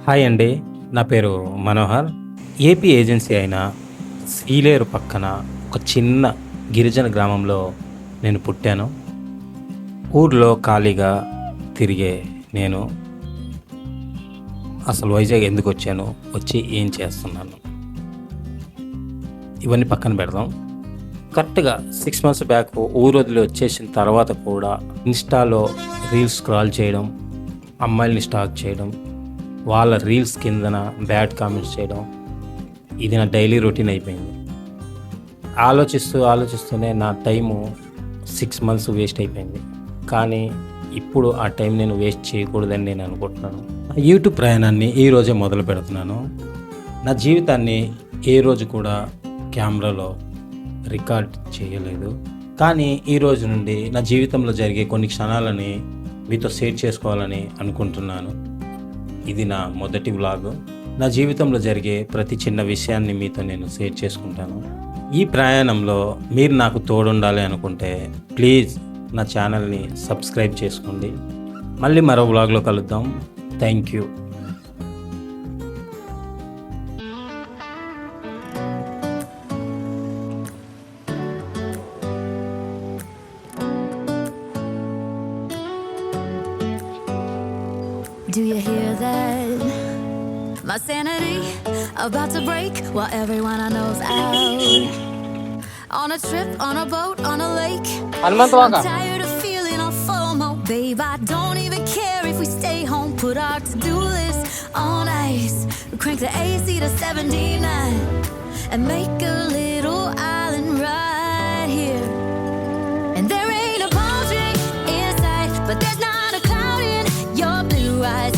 Hi అండి. నా పేరు మనోహర్. ఏపీ ఏజెన్సీ అయిన సీలేరు పక్కన ఒక చిన్న గిరిజన గ్రామంలో నేను పుట్టాను. ఊర్లో ఖాళీగా తిరిగే నేను అసలు వైజాగ్ ఎందుకొచ్చాను, వచ్చి ఏం చేస్తున్నాను, ఇవన్నీ పక్కన పెడదాం. కరెక్ట్‌గా 6 మంత్స్ బ్యాక్ ఊరు వదిలి వచ్చేసిన తర్వాత కూడా ఇన్‌స్టాలో రీల్స్ స్క్రాల్ చేయడం, అమ్మాయిల్ని స్టాక్ చేయడం, వాళ్ళ రీల్స్ కిందన బ్యాడ్ కామెంట్స్ చేయడం, ఇది నా డైలీ రొటీన్ అయిపోయింది. ఆలోచిస్తూనే నా టైము 6 మంత్స్ వేస్ట్ అయిపోయింది. కానీ ఇప్పుడు ఆ టైం నేను వేస్ట్ చేయకూడదని నేను అనుకుంటున్నాను. నా యూట్యూబ్ ప్రయాణాన్ని ఈరోజే మొదలు పెడుతున్నాను. నా జీవితాన్ని ఏ రోజు కూడా కెమెరాలో రికార్డ్ చేయలేదు. కానీ ఈ రోజు నుండి నా జీవితంలో జరిగే కొన్ని క్షణాలని మీతో షేర్ చేసుకోవాలని అనుకుంటున్నాను. ఇది నా మొదటి వ్లాగ్. నా జీవితంలో జరిగే ప్రతి చిన్న విషయాన్ని మీతో నేను షేర్ చేసుకుంటాను. ఈ ప్రయాణంలో మీరు నాకు తోడుండాలి అనుకుంటే ప్లీజ్ నా ఛానల్ని సబ్స్క్రైబ్ చేసుకోండి. మళ్ళీ మరో వ్లాగ్లో కలుద్దాం. Thank you. Do you hear that? My sanity about to break while everyone I know's out. On a trip, on a boat, on a lake. I'm tired of feeling all FOMO. Babe, I don't even care if we stay home. Put our to-do list on ice. Crank the AC to 79 and make a little island right here. And there ain't a palm tree in sight, but there's not a cloud in your blue eyes.